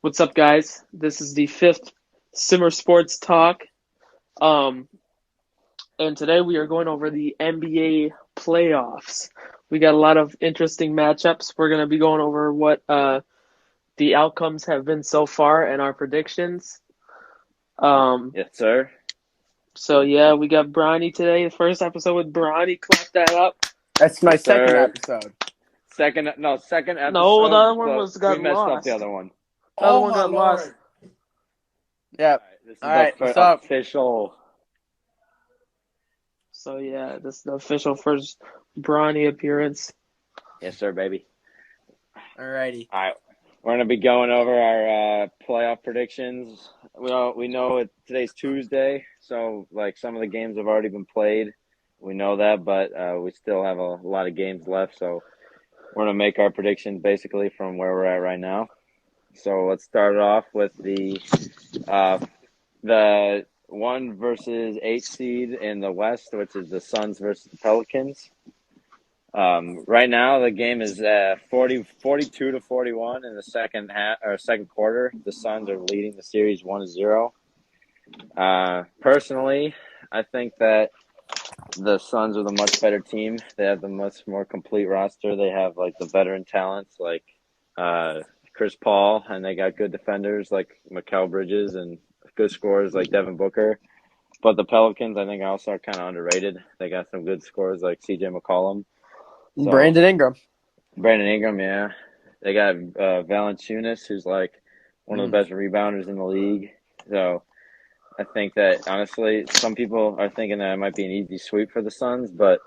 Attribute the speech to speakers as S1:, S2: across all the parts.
S1: What's up, guys? This is the fifth Simmer Sports Talk. Um, and today we are going over the NBA playoffs. We got a lot of interesting matchups. We're going to be going over what the outcomes have been so far and our predictions.
S2: Yes, sir.
S1: So yeah, we got Bronny today. The first episode with Bronny. Clap that up.
S3: That's my
S2: Yes,
S3: second
S2: sir.
S3: episode.
S2: Second
S1: No, the
S2: episode.
S1: other one
S2: Well,
S1: got
S2: we messed up
S1: lost.
S2: the other one.
S1: The other
S3: Oh
S1: one
S3: my
S1: got lost.
S3: lord. Yep.
S2: All right, this is
S3: All right,
S2: the
S3: what's up?
S2: official.
S1: So yeah, this is the official first Bronny appearance.
S2: Yes, sir, baby.
S3: Alrighty.
S2: All right, we're gonna be going over our playoff predictions. We know today's Tuesday, so like some of the games have already been played. We know that, but we still have a lot of games left, so we're gonna make our predictions basically from where we're at right now. So let's start it off with the 1 versus 8 seed in the West, which is the Suns versus the Pelicans. Right now, the game is 42 to 41 in the second quarter. The Suns are leading the series 1-0. Personally, I think that the Suns are the much better team. They have the much more complete roster. They have like the veteran talents like Chris Paul, and they got good defenders like Mikal Bridges and good scorers like Devin Booker. But the Pelicans, I think, also are kind of underrated. They got some good scorers like C.J. McCollum. So,
S3: Brandon Ingram.
S2: Brandon Ingram, yeah. They got Valanciunas, who's like one of the best rebounders in the league. So I think that, honestly, some people are thinking that it might be an easy sweep for the Suns. But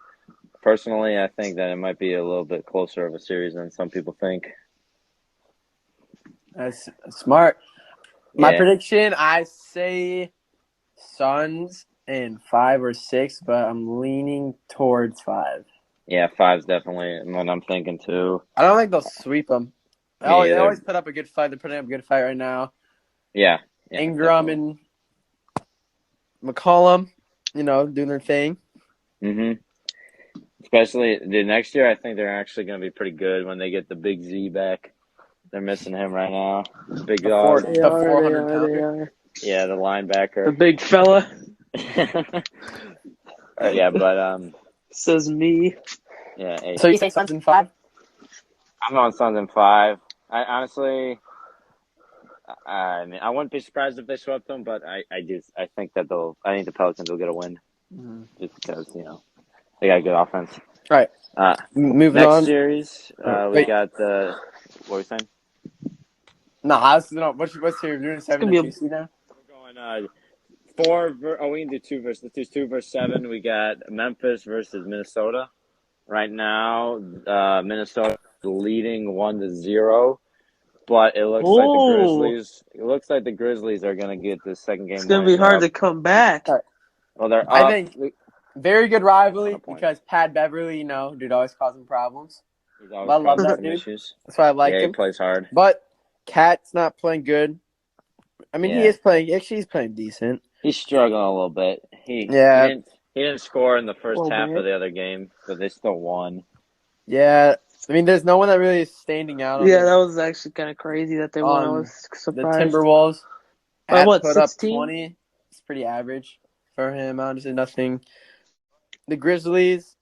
S2: personally, I think that it might be a little bit closer of a series than some people think.
S3: That's smart. My
S2: Yeah.
S3: prediction, I say Suns in 5 or 6, but I'm leaning towards 5.
S2: Yeah, 5's definitely what I'm thinking too.
S3: I don't think they'll sweep them. They
S2: Me either.
S3: always put up a good fight. They're putting up a good fight right now.
S2: Yeah.
S3: Ingram and McCollum, doing their thing.
S2: Mm-hmm. Especially next year, I think they're actually going to be pretty good when they get the Big Z back. They're missing him right now. Big
S3: The
S2: dog.
S1: They
S3: 400
S1: are.
S3: pounder.
S2: Yeah, the
S1: The
S2: linebacker.
S1: big fella.
S2: Yeah, but
S1: Says me.
S2: yeah. Hey,
S3: So you say Suns in 5?
S2: I'm going Suns in 5. I honestly, I mean, I wouldn't be surprised if they swept them, but I think that I think the Pelicans will get a win just because they got good offense.
S3: All right.
S2: Uh,
S3: Moving
S2: Next
S3: on.
S2: series, we
S3: Wait.
S2: got the what were we saying?
S3: What's your doing
S1: It's
S3: 7
S1: gonna
S3: and
S1: be
S3: 2 seed now?
S2: We're going we can do 2 versus. Let's do 2 versus 7. We got Memphis versus Minnesota. Right now, Minnesota leading 1-0, but it looks like the
S1: Ooh,
S2: Grizzlies. It looks like the Grizzlies are gonna get this second
S1: it's
S2: game
S1: gonna
S2: winning.
S1: be
S2: They're
S1: hard
S2: up.
S1: to come back.
S3: All right.
S2: Well, they're
S3: I
S2: up.
S3: think very good rivalry
S2: point.
S3: because Pat Beverly, dude always causing problems.
S2: He's always
S3: I love
S2: causing
S3: that
S2: some
S3: dude.
S2: issues.
S3: That's why I like
S2: Yeah, he
S3: him.
S2: plays hard.
S3: But Cat's not playing good. I mean, he
S2: Yeah.
S3: is playing. Actually, he's playing decent.
S2: He's struggling a little bit. He
S3: Yeah.
S2: didn't score in the first
S1: Little
S2: half
S1: bit.
S2: of the other game, but they still won.
S3: Yeah. I mean, there's no one that really is standing out on
S1: Yeah, that was actually kind of crazy that they won. I was
S3: the
S1: surprised.
S3: Timberwolves.
S1: By what,
S3: Put up
S1: 16?
S3: 20. It's pretty average for him. Honestly, nothing. The Grizzlies.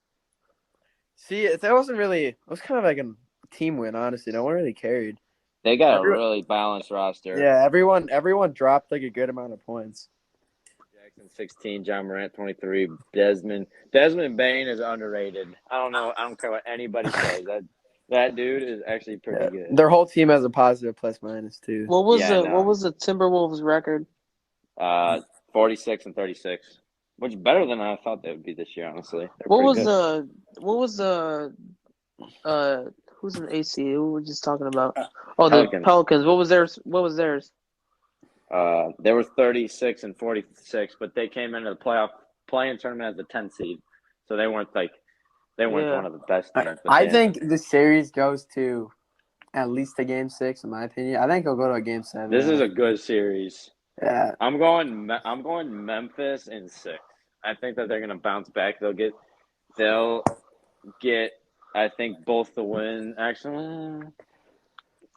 S3: See, it wasn't really. It was kind of like a team win. Honestly, no one really carried.
S2: They got a
S3: Everyone-
S2: really balanced roster.
S3: Yeah, everyone dropped like a good amount of points.
S2: Jackson 16, John Morant 23, Desmond Bain is underrated. I don't know. I don't care what anybody says. That dude is actually pretty good.
S3: Their whole team has a positive plus minus too.
S1: What was
S2: Yeah, I know.
S1: what was the Timberwolves record?
S2: 46 and 36, which is better than I thought they would be this year. Honestly, they're
S1: What
S2: pretty
S1: was
S2: good.
S1: who's an AC? Who were we just talking about? Oh,
S2: Pelicans.
S1: the Pelicans. What was theirs? What was theirs?
S2: They were 36 and 46, but they came into the playing tournament as a 10 seed, so they weren't
S1: Yeah.
S2: one of the best teams. But
S3: I think the series goes to at least a game 6, in my opinion. I think it'll go to a game 7.
S2: this is a good series.
S3: Yeah.
S2: I'm going Memphis in 6. I think that they're gonna bounce back. They'll get I think both the win. Actually,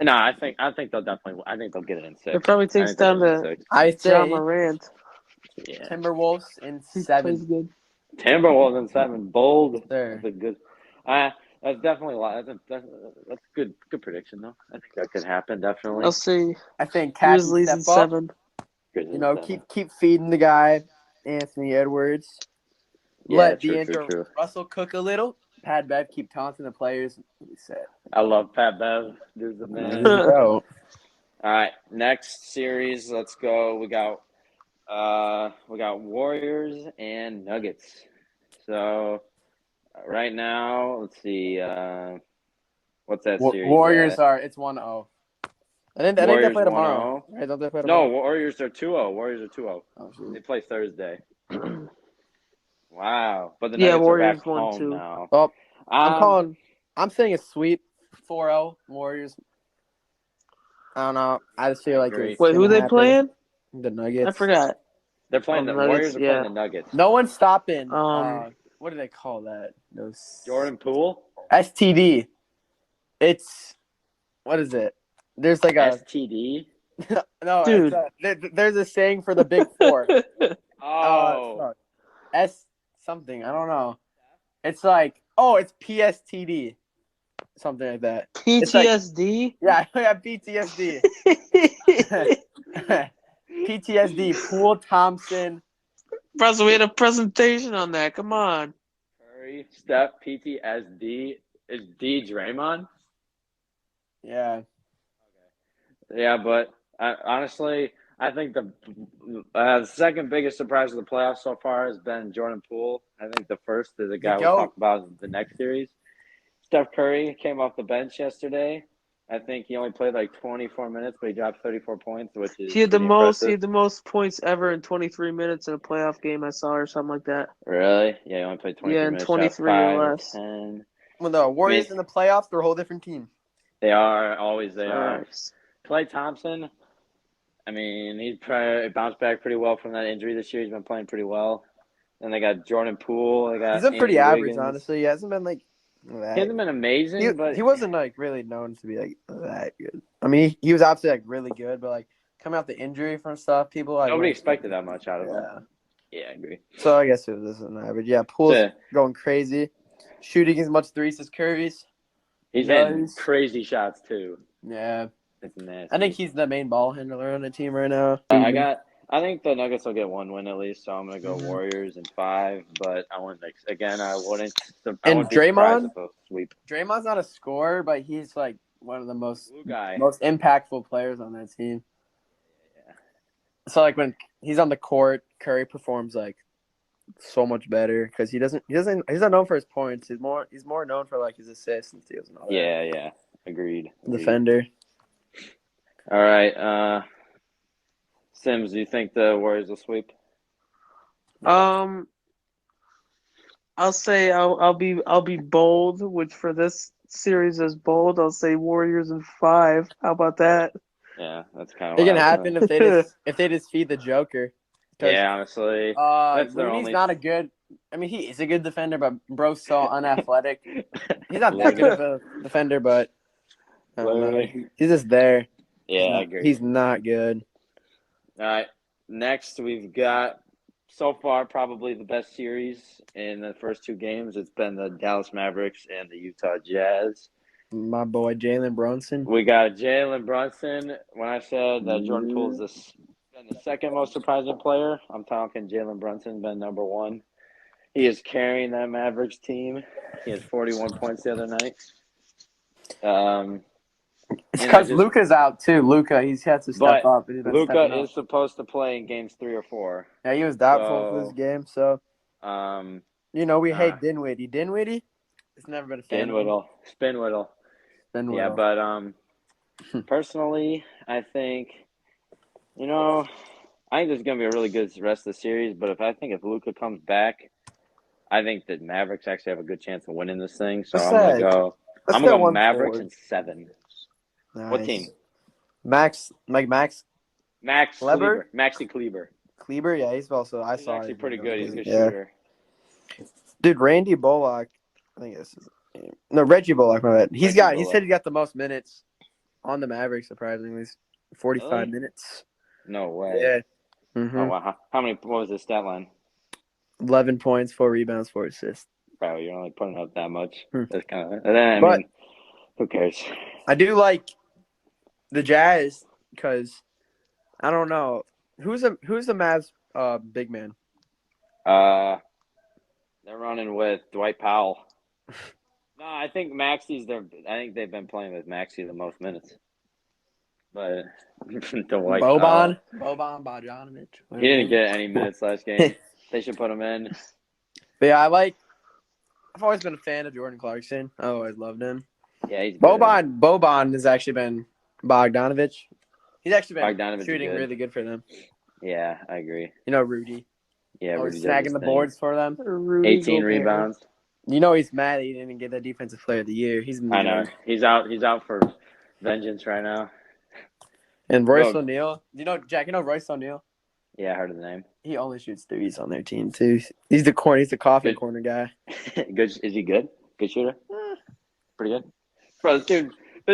S2: No, I think they'll definitely. I think they'll get it in 6.
S1: It probably
S2: I
S1: takes
S2: think they'll
S1: down
S2: get it in
S1: to
S2: 6.
S3: I
S1: Ja
S3: say
S1: Morant.
S2: Yeah.
S3: Timberwolves in
S1: He
S3: 7.
S1: plays good.
S2: Timberwolves in 7. Bold.
S3: There.
S2: That's a good. That's definitely a lot. That's good. Good prediction though. I think that could happen. Definitely.
S1: I'll say
S3: I think Cappy
S1: Grizzlies
S3: step
S1: in
S3: up.
S1: 7.
S2: Grizzlies
S3: You know,
S2: in 7.
S3: keep feeding the guy, Anthony Edwards.
S2: Yeah,
S3: Let
S2: true.
S3: D'Angelo Russell cook a little. Pat Bev keep taunting the players. Set.
S2: I love Pat Bev. Dude's the man.
S3: Go.
S2: All right, next series. Let's go. We got Warriors and Nuggets. So right now, let's see. What's that series?
S3: Warriors are it's 1-0. I think they
S2: Warriors
S3: play tomorrow.
S2: 1-0.
S3: Right? Don't they play
S2: No,
S3: tomorrow?
S2: Warriors are 2-0. Warriors are 2-0.
S3: Oh, shoot.
S2: They play Thursday. Wow, but the
S1: Yeah,
S2: Nuggets
S1: Warriors
S2: are back home
S1: 1-2.
S2: now.
S3: Well, I'm saying a sweep 4-0 Warriors. I don't know. I just feel like
S2: agree.
S3: it's
S1: Wait, who
S3: gonna
S1: they
S3: happen.
S1: playing?
S3: The Nuggets.
S1: I forgot.
S2: They're playing
S1: the
S2: the
S1: Nuggets,
S2: Warriors are
S1: yeah.
S2: playing the Nuggets.
S3: No one's stopping. What do they call that? Those
S2: Jordan Poole?
S3: STD. It's what is it? There's like a
S2: STD?
S3: no.
S1: Dude.
S3: There's a saying for the big four.
S2: Oh.
S3: Fuck. S something. I don't know. It's like it's PSTD. Something like that.
S1: PTSD?
S3: Yeah, PTSD. PTSD. Poole Thompson.
S1: Russell, we had a presentation on that. Come on.
S2: Curry, Steph, PTSD. Is D Draymond?
S3: Yeah.
S2: Yeah, but honestly, I think the second biggest surprise of the playoffs so far has been Jordan Poole. I think the first is a guy we'll talk about in the next series. Steph Curry came off the bench yesterday. I think he only played like 24 minutes, but he dropped 34 points, which is
S1: He had the
S2: impressive.
S1: most points ever in 23 minutes in a playoff game I saw or something like that.
S2: Really? Yeah, he only played 23 minutes.
S1: 23 or less.
S2: 10.
S3: When the Warriors in the playoffs, they're a whole different team.
S2: They are. Always they are.
S1: Nice.
S2: Klay Thompson, I mean, he bounced back pretty well from that injury this year. He's been playing pretty well. And they got Jordan Poole. They got
S3: He's been pretty
S2: Andrew
S3: average,
S2: Wiggins.
S3: honestly. He hasn't been like that.
S2: He hasn't been amazing, but
S3: he wasn't like really known to be like that good. I mean, he was obviously like really good, but like coming out the injury from stuff, people like
S2: nobody expected that much out of him.
S3: Yeah.
S2: Yeah, I agree.
S3: So I guess it was an average. Yeah, Poole's going crazy, shooting as much threes as Curry's.
S2: He's hitting crazy shots too.
S3: Yeah,
S2: it's nasty.
S3: I think he's the main ball handler on the team right now.
S2: I think the Nuggets will get one win at least, so I'm gonna go Warriors in 5. But I wouldn't. Again, I wouldn't.
S3: And Draymond,
S2: sweep.
S3: Draymond's not a scorer, but he's like one of the most impactful players on that team.
S2: Yeah.
S3: So like when he's on the court, Curry performs like so much better because he's not known for his points. He's more known for like his assists and steals and all that.
S2: Yeah. Agreed.
S3: Defender.
S2: All right. Sims, do you think the Warriors will sweep?
S1: I'll say I'll be bold, which for this series is bold. I'll say Warriors in 5. How about that?
S2: Yeah, that's kind of.
S3: It can happen if they just feed the Joker.
S2: Yeah, honestly,
S3: that's Looney's not a good. I mean, he is a good defender, but bro's so unathletic. He's not that good of a defender, but he's just there.
S2: Yeah, I agree.
S3: He's not good.
S2: All right. Next, we've got so far probably the best series in the first 2 games. It's been the Dallas Mavericks and the Utah Jazz.
S3: My boy Jalen Brunson.
S2: We got Jalen Brunson. When I said that Jordan Poole's been the second most surprising player, I'm talking Jalen Brunson been number 1. He is carrying that Mavericks team. He had 41 points the other night.
S3: It's because Luka's out too. Luka, he's had to step up.
S2: Luka is supposed to play in games 3 or 4.
S3: Yeah, he was doubtful for this game. So, we hate Dinwiddie. Dinwiddie, it's never been a fan.
S2: Spinwiddle. Yeah, but personally, I think, I think there's going to be a really good rest of the series. But if Luka comes back, I think that Mavericks actually have a good chance of winning this thing. So I'm going to go Mavericks in 7.
S3: Nice.
S2: What team?
S3: Max
S2: Kleber? Maxi Kleber.
S3: Kleber, yeah, he's also. He's
S2: actually pretty good. He's a good shooter.
S3: Dude, Randy Bullock, I think this is his name. No, Reggie Bullock. My bad. He said he got the most minutes on the Mavericks, surprisingly. 45
S2: Really?
S3: minutes.
S2: No way.
S3: Yeah.
S2: Oh
S3: Mm-hmm.
S2: wow. How many? What was the stat line?
S3: 11 points, 4 rebounds, 4 assists.
S2: Bro, you're only putting up that much.
S3: Hmm.
S2: That's kind of. And then I
S3: But
S2: mean, who cares?
S3: I do like the Jazz because I don't know who's the Mavs big man.
S2: They're running with Dwight Powell. No, I think Maxi's their. I think they've been playing with Maxi the most minutes. But Dwight Powell,
S3: Boban Bogdanovic.
S2: he didn't get any minutes last game. They should put him in.
S3: But yeah, I've always been a fan of Jordan Clarkson. I always loved him.
S2: Yeah, he's good.
S3: Boban has actually been Bogdanovic. He's actually been
S2: Bogdanovic is
S3: shooting
S2: good.
S3: really good for them.
S2: Yeah, I agree.
S3: You know, Rudy.
S2: Yeah,
S3: Always
S2: Rudy does his
S3: snagging the
S2: thing.
S3: boards for them.
S1: Rudy
S2: 18
S1: Gobert.
S2: rebounds.
S3: You know he's mad that he didn't get that Defensive Player of the Year.
S2: I know. He's out for vengeance right now.
S3: And Royce O'Neal. Jack, you know Royce O'Neal?
S2: Yeah, I heard of the name.
S3: He only shoots threes on their team too. He's the coffin corner guy.
S2: Good. Is he good? Good shooter? Pretty good. Bro, this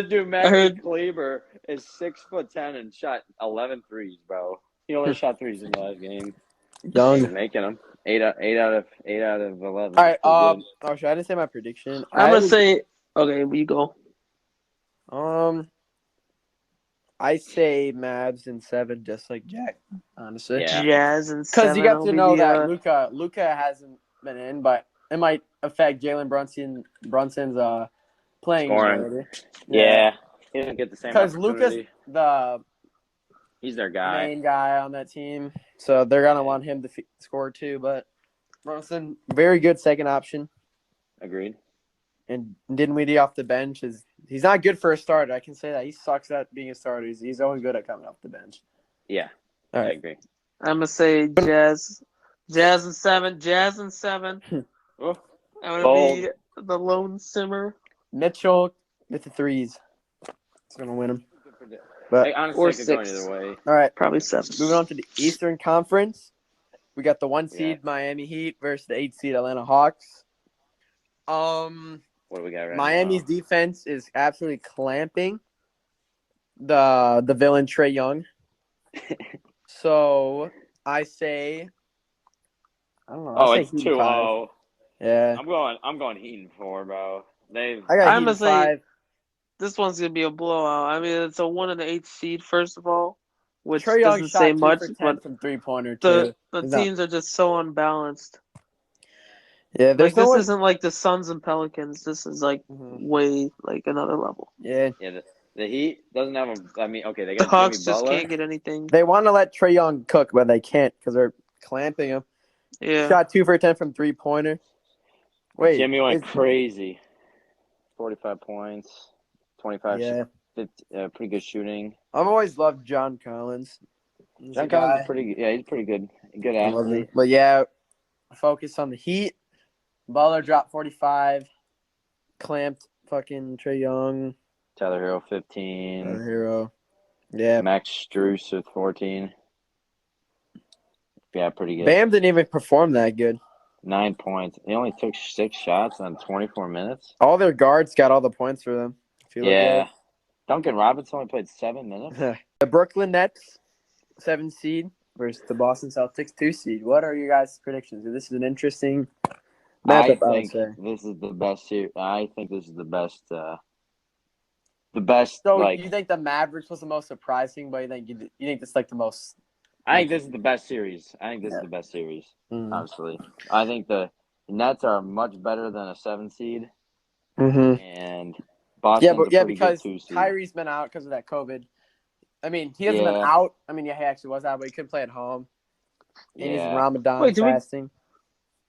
S2: dude, Matthew Kleber is 6'10" and shot 11 threes, bro. He only shot threes in the last game.
S3: Young.
S2: He's making them. 8 out of 11.
S3: All right. Should I just say my prediction?
S1: I'm gonna say. Okay, you go.
S3: I say Mavs in 7, just like Jack. Honestly,
S2: Yeah.
S1: Jazz and 7.
S3: because you got to know that Luka hasn't been in, but it might affect Jalen Brunson's playing
S2: Scoring.
S3: ability.
S2: Yeah. He didn't get the same
S3: Because
S2: opportunity.
S3: Luka's the
S2: He's their guy.
S3: main guy on that team, so they're gonna want him to score too. But Brunson, very good second option.
S2: Agreed.
S3: And Dinwiddie off the bench he's not good for a starter. I can say that. He sucks at being a starter. He's only good at coming off the bench.
S2: Yeah.
S3: All
S2: I
S3: right.
S2: agree.
S1: I'm gonna say Jazz and 7. Jazz and 7.
S2: Oh,
S1: I'm gonna be the lone simmer.
S3: Mitchell with the threes. It's gonna win him. But
S2: honestly,
S1: or
S2: it could go
S1: 6.
S2: either way.
S3: all right.
S1: Probably 7.
S3: Moving on to the Eastern Conference. We got the 1 seed
S2: Yeah.
S3: Miami Heat versus the 8 seed Atlanta Hawks.
S2: What do we got right
S3: Miami's
S2: now?
S3: defense is absolutely clamping the villain Trae Young. So I say, I don't know.
S2: Oh,
S3: I say
S2: it's
S3: Heat in 5.
S2: 2-0.
S3: Yeah,
S2: I'm going Heat in 4, bro.
S3: I got
S1: I'm
S3: Heat
S1: gonna
S3: in
S1: say
S3: 5.
S1: this one's gonna be a blowout. I mean, it's a 1 and 8 seed first of all, which
S3: Trae Young
S1: doesn't
S3: shot
S1: say
S3: 2
S1: much,
S3: for 10
S1: but
S3: from 3-pointer too.
S1: the teams are just so unbalanced.
S3: Yeah, there's
S1: This isn't like the Suns and Pelicans. This is like
S3: Mhm.
S1: way like another level.
S3: Yeah,
S2: Yeah, the Heat doesn't have a. I mean, okay, they
S1: The
S2: got
S1: Hawks
S2: Jimmy
S1: just
S2: Butler.
S1: can't get anything.
S3: they want to let Trae Young cook, but they can't because they're clamping him.
S1: Yeah.
S3: Shot 2 for 10 from 3-pointer. Wait,
S2: Jimmy went crazy. 45 points, 25.
S3: Yeah,
S2: Pretty good shooting.
S3: I've always loved John Collins.
S2: John Collins is pretty good. Yeah, he's pretty good. Good
S3: I love him.
S2: athlete.
S3: But yeah, focus on the Heat. Butler dropped 45. Clamped fucking Trae Young.
S2: Tyler Hero 15.
S3: Hero. Yeah.
S2: Max Strus with 14. Yeah, pretty good.
S3: Bam didn't even perform that good.
S2: 9 points. He only took 6 shots on 24 minutes.
S3: All their guards got all the points for them.
S2: Yeah. Duncan Robinson only played 7 minutes.
S3: The Brooklyn Nets, 7 seed, versus the Boston Celtics, 2 seed. What are your guys' predictions? This is an interesting matchup, I would say.
S2: This is the best here. I think this is the best. The best.
S3: So you think the Mavericks was the most surprising, but you think this is like the most?
S2: I think this is the best series. Is the best series. Obviously, I think the Nets are much better than a 7 seed, and Boston's a pretty good 2 seed.
S3: Kyrie's been out because of that COVID. I mean, he hasn't been out. I mean, yeah, he actually was out, but he couldn't play at home. And he's in Ramadan fasting.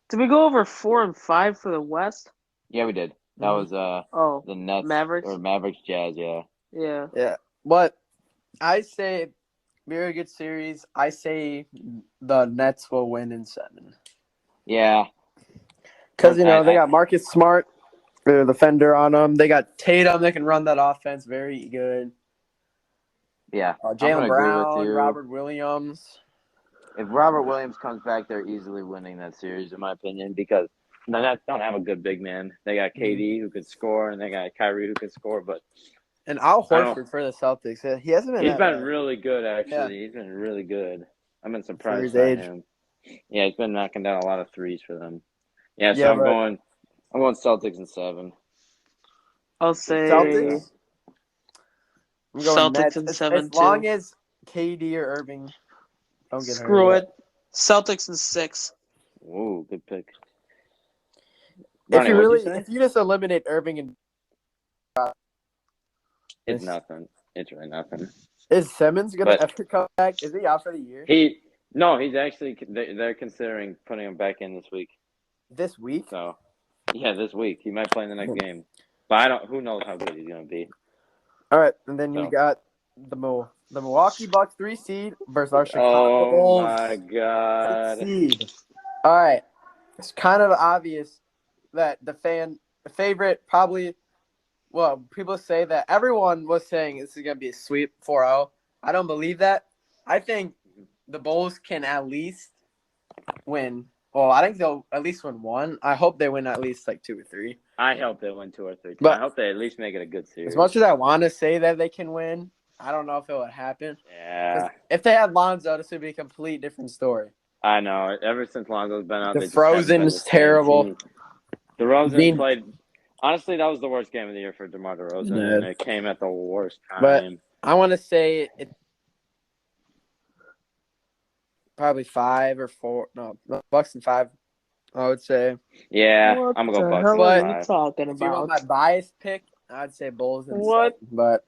S1: Did we go over 4 and 5 for the West?
S2: Yeah, we did. That was the Nets
S1: Mavericks
S2: or Mavericks Jazz.
S1: Yeah.
S3: But I say very good series. I say the Nets will win in 7.
S2: Yeah.
S3: Because, they got Marcus Smart, the defender on them. They got Tatum. They can run that offense very good.
S2: Yeah.
S3: Jaylen Brown, Robert Williams.
S2: If Robert Williams comes back, they're easily winning that series, in my opinion, because the Nets don't have a good big man. They got KD who could score, and they got Kyrie who can score, but
S3: And Al
S2: I don't.
S3: Horford for the Celtics. He hasn't been
S2: He's
S3: that
S2: been
S3: bad.
S2: really good,
S3: Yeah,
S2: actually. He's been really good. I've been
S3: for
S2: surprised
S3: his
S2: by
S3: age.
S2: him. Yeah, he's been knocking down a lot of threes for them. Yeah, so
S3: Yeah,
S2: I'm
S3: but
S2: going. I'm going Celtics in 7.
S1: I'll
S2: Just to get
S1: say
S2: that.
S3: Celtics. I'm going
S1: Celtics
S3: Nets.
S1: in
S3: As
S1: 7
S3: long
S1: too.
S3: as KD or Irving don't get hurt
S1: Screw
S3: yet.
S1: it. Celtics in 6.
S2: Whoa, good pick.
S3: If
S2: Ronnie,
S3: you
S2: what'd you
S3: really,
S2: say?
S3: if you just eliminate Irving and
S2: It's nothing. It's really nothing.
S3: is Simmons gonna
S2: But
S3: ever come back? Is he out for the year
S2: he's actually. They're considering putting him back in this week.
S3: this week?
S2: So, yeah, this week he might play in the next game. But I don't. Who knows how good he's gonna be?
S3: All right, and then we
S2: So.
S3: got the Milwaukee Bucks 3 seed versus our Chicago
S2: Oh
S3: Bulls
S2: my
S3: 6
S2: God.
S3: seed. All right, it's kind of obvious that the favorite probably. Well, people say that everyone was saying this is gonna be a sweep 4-0. I don't believe that. I think the Bulls can at least win. Well, I think they'll at least win one. I hope they win at least like 2 or 3.
S2: I hope they win 2 or 3. I
S3: But
S2: hope they at least make it a good series.
S3: as much as I want to say that they can win, I don't know if it would happen.
S2: Yeah,
S3: If they had Lonzo, this would be a complete different story.
S2: I know. Ever since Lonzo's been out,
S3: The
S2: they just haven't been the
S3: Frozen's
S2: same
S3: terrible.
S2: team. DeRozan
S3: Being,
S2: played. Honestly, that was the worst game of the year for DeMar DeRozan,
S3: Yeah.
S2: and it came at the worst
S3: but
S2: time.
S3: I want to say it probably 5 or 4. No, Bucks and 5. I would say.
S2: Yeah,
S1: What
S2: I'm
S1: the
S2: gonna go Bucks
S1: hell
S2: in
S1: are
S3: But
S1: you
S2: 5.
S1: talking
S3: If you want
S1: about?
S3: my biased pick, I'd say Bulls and
S1: What?
S3: 7. But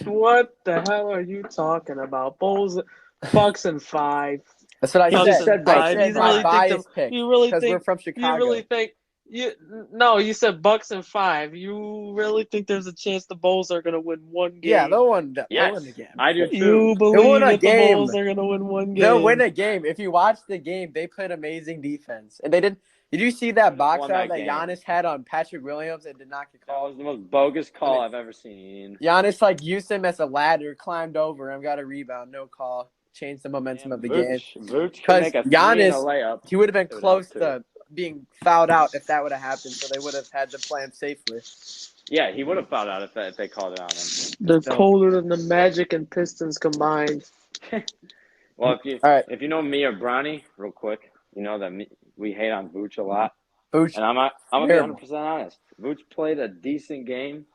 S1: What the hell are you talking about? Bucks and 5.
S3: that's what I
S2: He
S1: Bucks
S2: just
S3: said.
S1: and
S2: said
S3: I
S2: Bucks
S1: 5.
S2: in
S3: said
S1: You
S3: my
S1: really
S2: 5.
S1: think the?
S3: biased pick
S1: You really
S3: because we're
S1: think?
S3: from
S1: You
S3: Chicago.
S1: really think? You no. You said Bucks and 5. You really think there's a chance the Bulls are gonna win one
S3: Yeah,
S1: game?
S3: they'll win. They'll
S2: Yes,
S3: win the game.
S2: I do
S1: You
S2: too.
S3: They'll win
S1: believe
S3: a
S1: that the
S3: game.
S1: Bulls are gonna win one
S3: They'll win
S1: game?
S3: a game. If you watch the game, they played amazing defense, and they did. Did you see that box
S2: Won
S3: out
S2: that
S3: that
S2: game.
S3: Giannis had on Patrick Williams and did not get
S2: That
S3: called?
S2: was the most bogus call
S3: I mean,
S2: I've ever seen.
S3: Giannis like used him as a ladder, climbed over him, got a rebound, no call, changed the momentum of the game.
S2: Vooch can
S3: Because
S2: make a 3 and a
S3: Giannis,
S2: layup.
S3: he would have been
S2: It would help
S3: close
S2: too.
S3: to being fouled out if that would have happened. So they would have had to play him safely.
S2: Yeah, he would have fouled out if they called it on him.
S1: They're
S3: So,
S1: colder than the Magic and Pistons combined.
S2: Well,
S3: all right,
S2: if you know me or Bronny, real quick, you know that we hate on Vooch a lot,
S3: Vooch,
S2: and I'm gonna be
S3: terrible.
S2: 100% honest. Vooch played a decent game.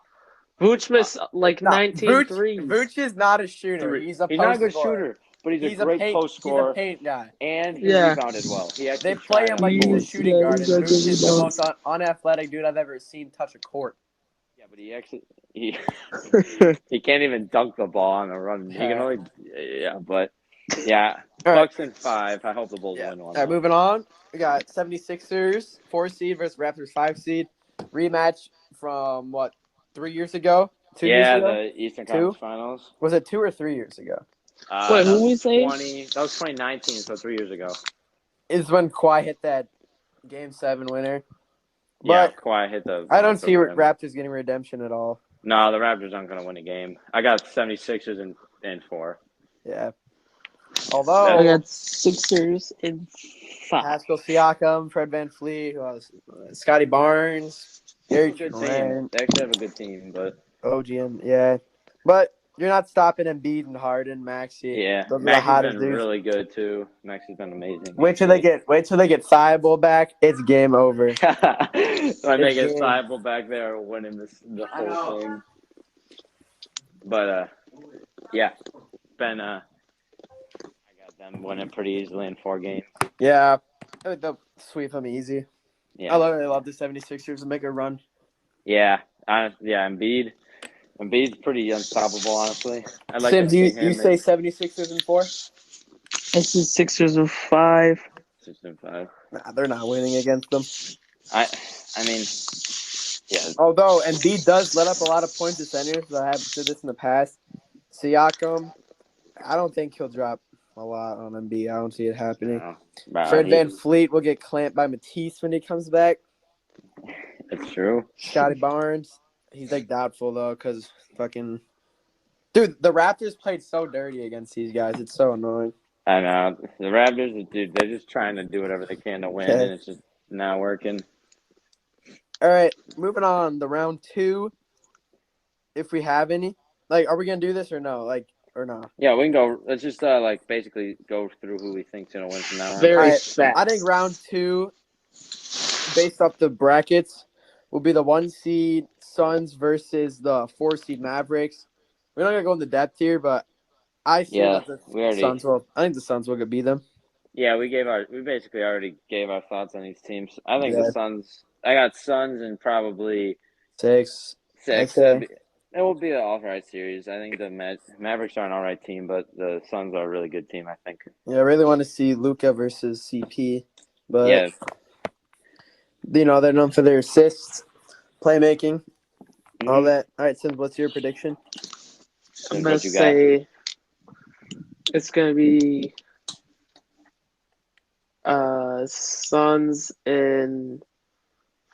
S1: Vooch missed like
S3: Nah,
S1: 19 threes.
S3: Vooch is not a shooter. He's a
S2: He's not a
S3: post
S2: good
S3: scorer.
S2: shooter, but he's a great post
S3: He's a
S2: scorer,
S3: paint guy.
S2: and he
S1: Yeah.
S2: rebounded well. He actually
S3: They play
S2: tried
S3: him
S2: on
S3: like
S2: the
S3: he's a
S2: boards.
S3: shooting guard, and
S1: he's got
S3: Vooch
S1: good
S3: is the
S1: rebounds.
S3: most unathletic dude I've ever seen touch a court.
S2: Yeah, but he he can't even dunk the ball on a run. He can only but yeah.
S3: All right.
S2: Bucks in 5. I hope the Bulls win one.
S3: All right, moving on. We got 76ers, 4 seed versus Raptors, 5 seed. Rematch from, 3 years ago? 2 years ago?
S2: The Eastern Conference Finals.
S3: Was it 2 or 3 years ago?
S1: Wait,
S2: That
S1: who
S2: was
S1: we saying?
S2: That was 2019, so 3 years ago.
S3: Is when Kawhi hit that Game 7 winner.
S2: Yeah,
S3: But
S2: Kawhi hit the.
S3: I don't see
S2: rim.
S3: Raptors getting redemption at all.
S2: No, the Raptors aren't going to win a game. I got 76ers in 4.
S3: Yeah.
S1: I
S3: Although
S1: got Sixers in 5.
S3: Pascal Siakam, Fred VanVleet, who else? Scotty Barnes, Gary
S2: Good team.
S3: Trent,
S2: They actually have a good team, but
S3: OGN, yeah. But you're not stopping Embiid and Harden, Maxey.
S2: yeah,
S3: Those are the
S2: Max has
S3: hottest
S2: been
S3: dudes.
S2: really good too. Max has been amazing.
S3: Wait till they get Thibault back. It's game over.
S2: When they get
S3: game.
S2: Thibault back there winning the whole thing. But yeah, Ben, I got them winning pretty easily in 4 games.
S3: Yeah, they'll sweep them easy.
S2: Yeah,
S3: I love the 76ers to make a run.
S2: yeah, Embiid's pretty unstoppable, honestly. I like
S3: Sim,
S2: to
S3: do
S2: see
S3: you
S2: him.
S3: say 76ers in 4?
S1: I see Sixers in 5.
S2: 6 and 5.
S3: Nah, they're not winning against them.
S2: I mean, yeah.
S3: Although Embiid does let up a lot of points to centers, I have said this in the past. Siakam, I don't think he'll drop a lot on Embiid. I don't see it happening. Fred VanVleet will get clamped by Matisse when he comes back.
S2: It's true.
S3: Scotty Barnes, he's like doubtful though, because fucking dude, the Raptors played so dirty against these guys. It's so annoying.
S2: I know. The Raptors, dude, they're just trying to do whatever they can to win, and it's just not working.
S3: All right, moving on. The round 2. if we have any. Like, are we gonna do this or no? Like, or no?
S2: Yeah, we can go. Let's just basically go through who we think's gonna win from now on.
S3: All
S1: Very
S3: right.
S1: fast.
S3: I think round 2, based off the brackets, will be the 1 seed Suns versus the 4 seed Mavericks. We're not gonna go into depth here, but I see
S2: Yeah,
S3: that
S2: we already.
S3: Suns will. I think the Suns will beat them.
S2: Yeah, we basically already gave our thoughts on these teams. I think the
S3: Yeah.
S2: Suns. I got Suns and probably
S3: 6.
S2: 6.
S3: Okay.
S2: It will be an all right series. I think the Mavericks are an all right team, but the Suns are a really good team. I think.
S3: Yeah, I really want to see Luka versus CP, but
S2: Yeah.
S3: they're known for their assists, playmaking, all
S2: Mhm.
S3: that. All right, Sims, what's your prediction?
S1: I'm
S2: What
S1: gonna
S2: you got?
S1: say it's gonna be Suns in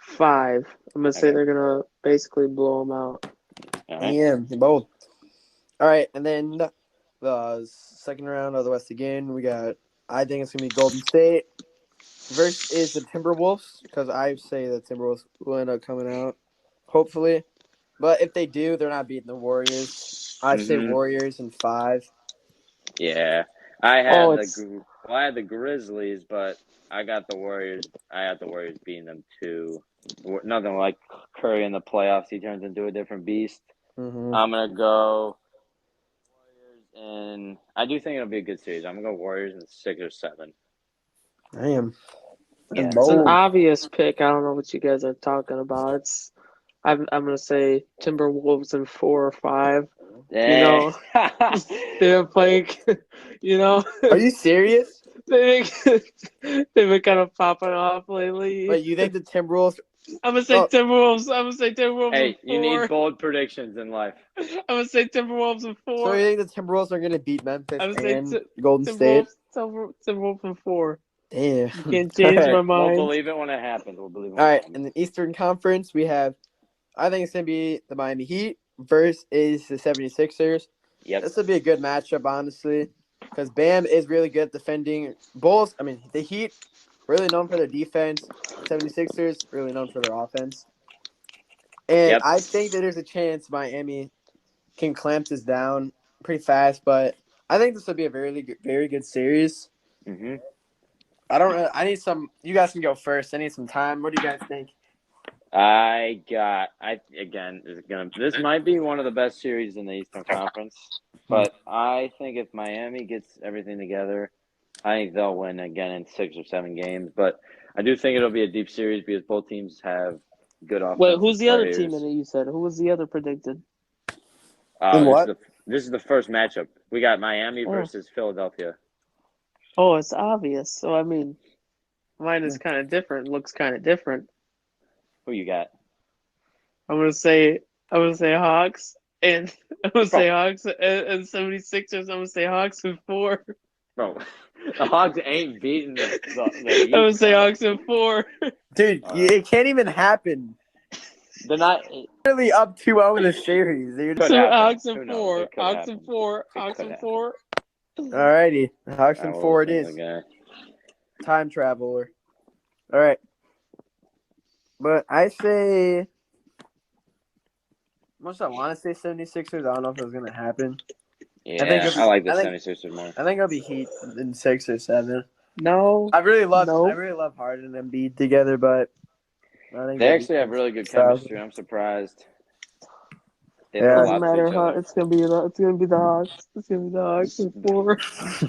S1: 5. I'm gonna say
S2: Okay.
S1: they're gonna basically blow them out.
S2: All right.
S3: Damn, both. All right, and then the second round of the West again, we got. I think it's gonna be Golden State versus the Timberwolves because I say the Timberwolves will end up coming out, hopefully. But if they do, they're not beating the Warriors. I say
S2: Mhm.
S3: Warriors in 5.
S2: Yeah, I
S1: Oh,
S2: had
S1: it's
S2: I had the Grizzlies, but I got the Warriors. I had the Warriors beating them too. Nothing like Curry in the playoffs. He turns into a different beast.
S3: Mm-hmm.
S2: I'm gonna go Warriors, and I do think it'll be a good series. I'm gonna go Warriors in 6 or 7.
S3: Damn,
S2: Yeah.
S3: that's
S1: it's an
S3: bold.
S1: obvious pick. I don't know what you guys are talking about. I'm gonna say Timberwolves in 4 or 5. You
S2: Eh.
S1: know, they're playing. You know,
S3: Are you serious?
S1: they've been kind of popping off lately.
S3: Wait, you think the Timberwolves?
S1: I'm gonna say
S3: Oh,
S1: Timberwolves. I'm gonna say Timberwolves in
S2: Hey, you need
S1: 4.
S2: bold predictions in life.
S1: I'm gonna say Timberwolves in
S3: so
S1: 4.
S3: you think the Timberwolves are gonna beat Memphis
S1: I'm gonna say
S3: and Golden State?
S1: Timberwolves in 4.
S3: Damn.
S1: You can't
S3: All
S1: change
S3: right.
S1: my
S2: We'll
S1: mind.
S2: believe it when it happens. We'll believe it
S3: All
S2: when it
S3: right.
S2: happens.
S3: In the Eastern Conference, we have. I think it's gonna be the Miami Heat versus the 76ers.
S2: Yep.
S3: This would be a good matchup, honestly, because Bam is really good at defending. Bulls, I mean, the Heat, really known for their defense. 76ers, really known for their offense. And
S2: Yep.
S3: I think that there's a chance Miami can clamp this down pretty fast, but I think this will be a very good series.
S2: Mhm.
S3: I need some. You guys can go first. I need some time. What do you guys think?
S2: This might be one of the best series in the Eastern Conference, but I think if Miami gets everything together, I think they'll win again in 6 or 7 games. But I do think it'll be a deep series because both teams have good
S1: Wait,
S2: offensive
S1: who's the other team in
S2: players.
S1: it? You said who was the other predicted?
S3: In
S2: This is
S3: what?
S2: the first matchup. We got Miami
S1: Oh,
S2: versus Philadelphia.
S1: oh, it's obvious. So I mean, mine is kind of different. Looks kind of different.
S2: Who you got?
S1: I'm gonna say Hawks and I'm gonna
S2: Bro,
S1: say Hawks and 76ers. I'm gonna say Hawks in 4.
S2: bro, the Hawks ain't beating the
S1: I'm
S2: Heat,
S1: gonna say
S2: bro.
S1: Hawks in 4.
S3: Dude, it can't even happen.
S2: They're not. It
S3: Really up 2-0 in the series, dude.
S2: could
S1: So
S2: happen.
S1: Hawks in
S2: Who knows?
S1: 4.
S2: It could
S1: Hawks in
S2: happen.
S1: 4.
S2: It
S1: Hawks
S2: could
S1: in
S2: happen.
S1: 4.
S3: Alrighty. Hawks in
S2: I
S3: 4
S2: will
S3: it
S2: think
S3: is.
S2: the guy.
S3: Time traveler. All right. But I say, much I want to say 76ers. I don't know if it's going to happen.
S2: Yeah, I like the
S3: I think
S2: 76ers more.
S3: it'll be Heat in 6 or 7.
S1: No,
S3: I really love
S1: no.
S3: Harden and Embiid together, but I think
S2: They
S3: the
S2: actually have
S3: defense
S2: really good
S3: styles.
S2: chemistry. I'm surprised. They
S3: Yeah.
S2: throw
S1: Doesn't
S2: lots at
S1: matter
S2: each
S1: how
S2: other.
S1: it's gonna be. It's gonna be the Hawks. It's gonna be the Hawks in 4.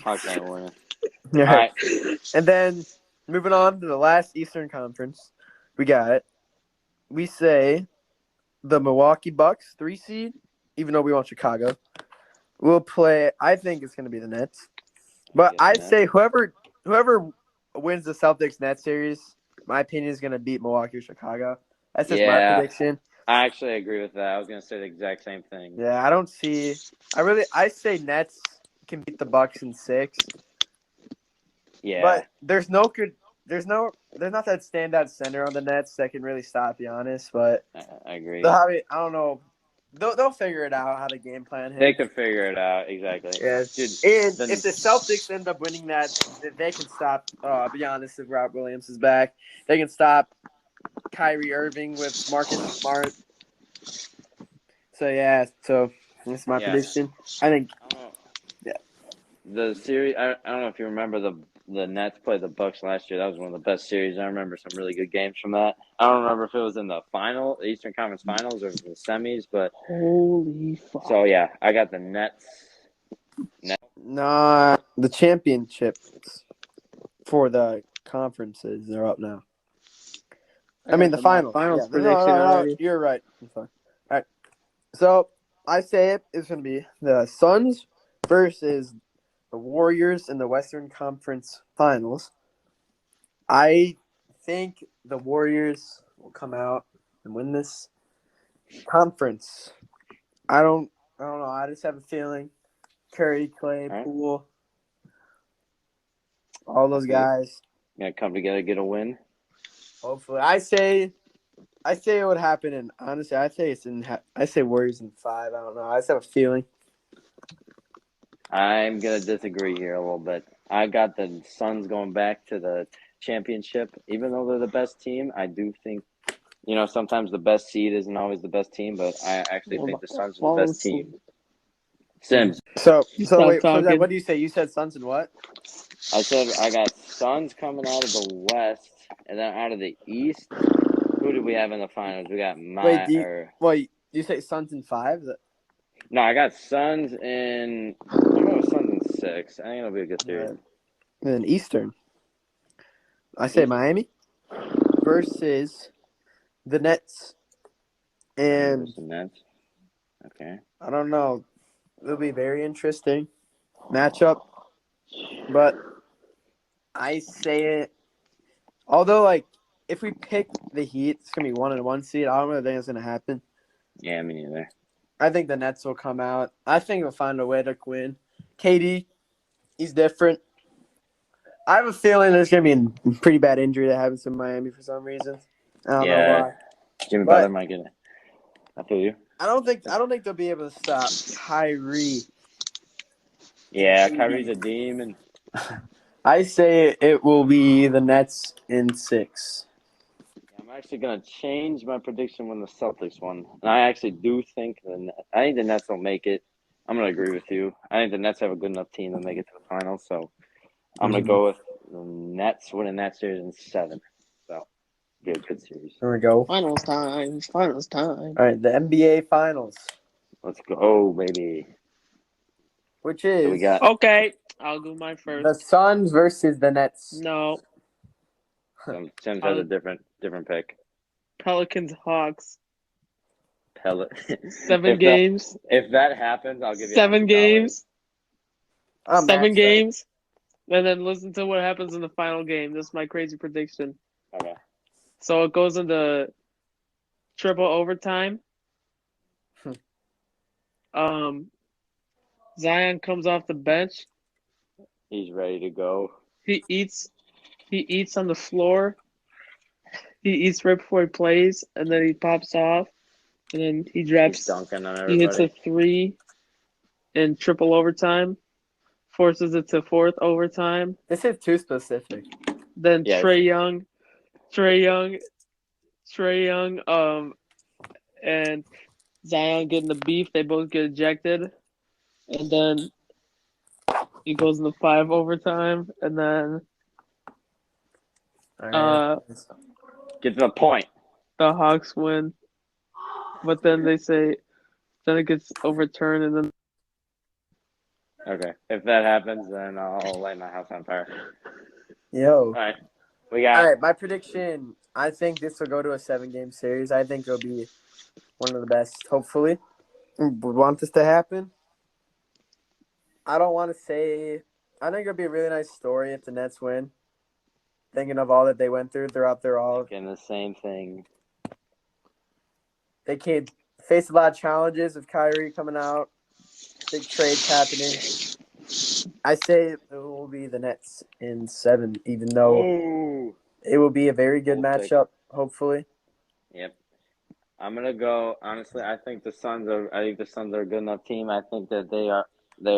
S2: Hawks ain't winning.
S3: All
S2: All
S3: right.
S2: right.
S3: And then moving on to the last Eastern Conference, we say the Milwaukee Bucks 3 seed, even though we want Chicago. We'll play. I think it's going to be the Nets, but
S2: Yes,
S3: I
S2: man.
S3: say whoever wins the Celtics Nets series, my opinion is going to beat Milwaukee or Chicago. That's just my
S2: Yeah,
S3: prediction.
S2: I actually agree with that. I was gonna say the exact same thing.
S3: Yeah, I don't see. I say Nets can beat the Bucks in 6,
S2: Yeah,
S3: but there's not that standout center on the Nets that can really stop Giannis. But
S2: I agree.
S3: I don't know. They'll figure it out how to game plan him.
S2: They could figure it out exactly.
S3: Yeah,
S2: Dude,
S3: and if the Celtics end up winning that, they can stop Giannis if Rob Williams is back. They can stop Kyrie Irving with Marcus Smart. So that's my prediction. I think. Yeah.
S2: The series. I don't know if you remember the Nets played the Bucks last year. That was one of the best series. I remember some really good games from that. I don't remember if it was in the Eastern Conference Finals, or the semis. But
S1: Holy fuck!
S2: So yeah, I got the Nets.
S3: Nah, the championships for the conferences are up now. I mean, the finals.
S1: Finals
S3: Yeah,
S1: prediction
S3: no,
S1: already.
S3: you're right. I'm sorry. All right. So I say it's going to be the Suns versus the Warriors in the Western Conference Finals. I think the Warriors will come out and win this conference. I don't know. I just have a feeling. Curry, Clay, Poole, all those guys.
S2: Gonna come together, get a win.
S3: Hopefully, I say it would happen, and honestly, I say Warriors in 5. I don't know. I just have a feeling.
S2: I'm gonna disagree here a little bit. I got the Suns going back to the championship, even though they're the best team. I do think, sometimes the best seed isn't always the best team, but I actually think the Suns are the best team. Sims.
S3: So wait.
S1: talking.
S3: So then, what do you say? You said Suns and what?
S2: I said I got Suns coming out of the West, and then out of the East. Who do we have in the finals? We got
S3: you say Suns in 5?
S2: No, I got Suns in. I'm going with Suns in 6. I think it'll be a good series.
S3: And then Eastern. I say Miami versus the Nets. And
S2: the Nets. Okay.
S3: I don't know. It'll be very interesting matchup. But I say it. Although, if we pick the Heat, it's going to be 1-1 seed. I don't really think it's going to happen.
S2: Yeah, me neither.
S3: I think the Nets will come out. I think we'll find a way to win. KD, he's different. I have a feeling there's going to be a pretty bad injury that happens in Miami for some reason. I don't know why.
S2: Jimmy Butler might get it. I feel you.
S3: I don't think they'll be able to stop Kyrie.
S2: Yeah, Kyrie's a demon.
S3: I say it will be the Nets in 6.
S2: I'm actually going to change my prediction when the Celtics won. And I actually do think I think the Nets will make it. I'm going to agree with you. I think the Nets have a good enough team to make it to the finals. So I'm going to go with the Nets winning that series in 7. So be a good series.
S3: There we go.
S1: Finals time.
S3: All right, the NBA Finals.
S2: Let's go, baby.
S3: Which is
S2: we got.
S1: Okay, I'll go mine first.
S3: The Suns versus the Nets.
S1: No.
S2: Tim has a different pick.
S1: Pelicans Hawks.
S2: 7
S1: games.
S2: If that happens, I'll give you
S1: 7 games. 7 games.
S3: Up.
S1: And then listen to what happens in the final game. This is my crazy prediction.
S2: Okay.
S1: So it goes into triple overtime. Zion comes off the bench.
S2: He's ready to go.
S1: He eats on the floor. He eats right before he plays, and then he pops off, and then he drops.
S2: He's dunking on everybody.
S1: He hits a 3 in triple overtime, forces it to 4th overtime.
S3: This is too specific.
S1: Then Trae Young, and Zion get in the beef. They both get ejected, and then he goes in the 5 overtime, and then
S2: get to the point.
S1: The Hawks win, but then they say then it gets overturned, and then.
S2: Okay, if that happens, then I'll light my house on fire.
S3: Yo.
S2: All right,
S3: my prediction. I think this will go to a 7-game series. I think it'll be one of the best. Hopefully, would want this to happen. I don't want to say. I think it'll be a really nice story if the Nets win. Thinking of all that they went through throughout their all.
S2: Thinking the same thing.
S3: They can't face a lot of challenges with Kyrie coming out. Big trades happening. I say it will be the Nets in 7, even though it will be a very good matchup, hopefully.
S2: Yep. I'm gonna go. Honestly, I think the Suns are a good enough team. I think that they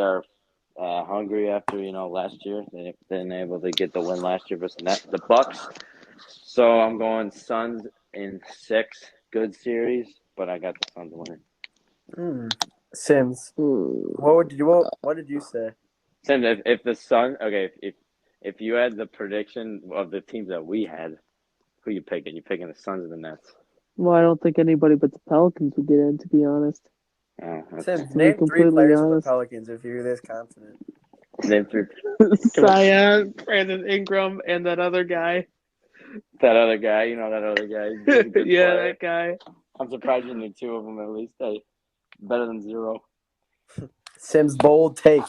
S2: are hungry after last year. They didn't able to get the win last year versus the Bucks. So I'm going Suns in 6. Good series, but I got the Suns winning.
S3: Sims. What did you say?
S2: Tim, if the Sun, okay, if you had the prediction of the teams that we had, who you picking? You picking the Suns or the Nets?
S1: Well, I don't think anybody but the Pelicans would get in, to be honest.
S2: Oh,
S3: Sims,
S1: To be
S3: name 3
S1: completely
S3: players for the
S1: honest.
S3: Pelicans if you're this confident.
S2: name three.
S1: Zion, Brandon Ingram, and that other guy.
S2: That other guy, you know that other guy. He's a good
S1: Yeah,
S2: player.
S1: that guy.
S2: I'm surprised you knew 2 of them at least. Hey, better than 0.
S3: Sims, bold take.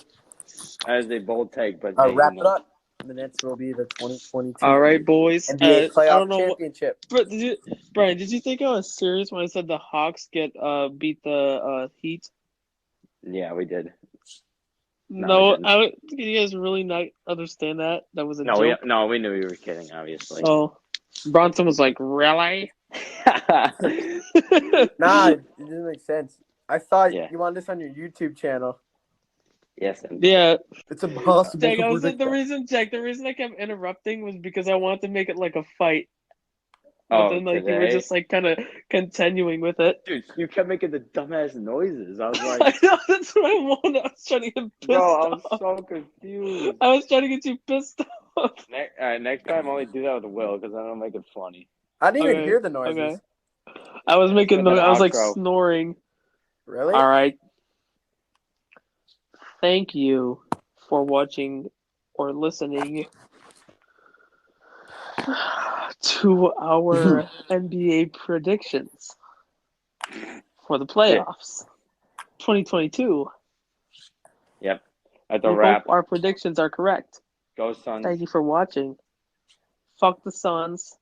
S2: That is a bold take, but hey,
S3: Wrap it up. The Nets will be the 2022
S1: All right, boys.
S3: NBA
S1: I
S3: playoff
S1: don't know.
S3: championship.
S1: But Brian, did you think I was serious when I said the Hawks beat the Heat?
S2: Yeah, we did.
S1: No,
S2: we
S1: can you guys really not understand that? That was a
S2: No,
S1: joke.
S2: we knew you were kidding, obviously.
S1: Oh, Bronson was like, really?
S3: Nah, it doesn't make sense. I thought
S2: Yeah.
S3: you wanted this on your YouTube channel.
S2: Yes, and
S1: Yeah,
S3: It's impossible
S1: Jack.
S3: to
S1: I was
S3: predict
S1: the
S3: that.
S1: reason, Jack. The reason I kept interrupting was because I wanted to make it like a fight. But then, like, you were
S2: today?
S1: just like kind of continuing with it.
S2: Dude, you kept making the dumbass noises. I was
S1: I
S2: like,
S1: know, that's what I wanted. I was trying to get pissed
S2: bro, I'm
S1: off.
S2: so confused.
S1: I was trying to get you pissed off.
S2: Next time, only do that with Will because I don't make it funny.
S3: I didn't even
S1: Okay,
S3: hear the noises.
S1: okay. I was making
S2: That
S1: I was like
S2: outro.
S1: snoring.
S3: Really?
S1: All right. Thank you for watching or listening to our NBA predictions for the playoffs 2022.
S2: Yep. At
S1: We
S2: the
S1: hope
S2: wrap,
S1: our predictions are correct.
S2: go Suns.
S1: Thank you for watching. Fuck the Suns.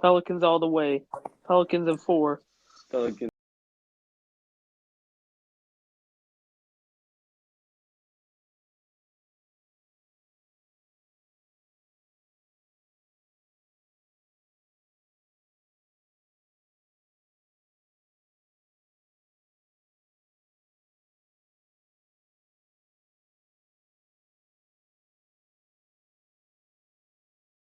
S1: Pelicans all the way. Pelicans in 4.
S2: Pelicans.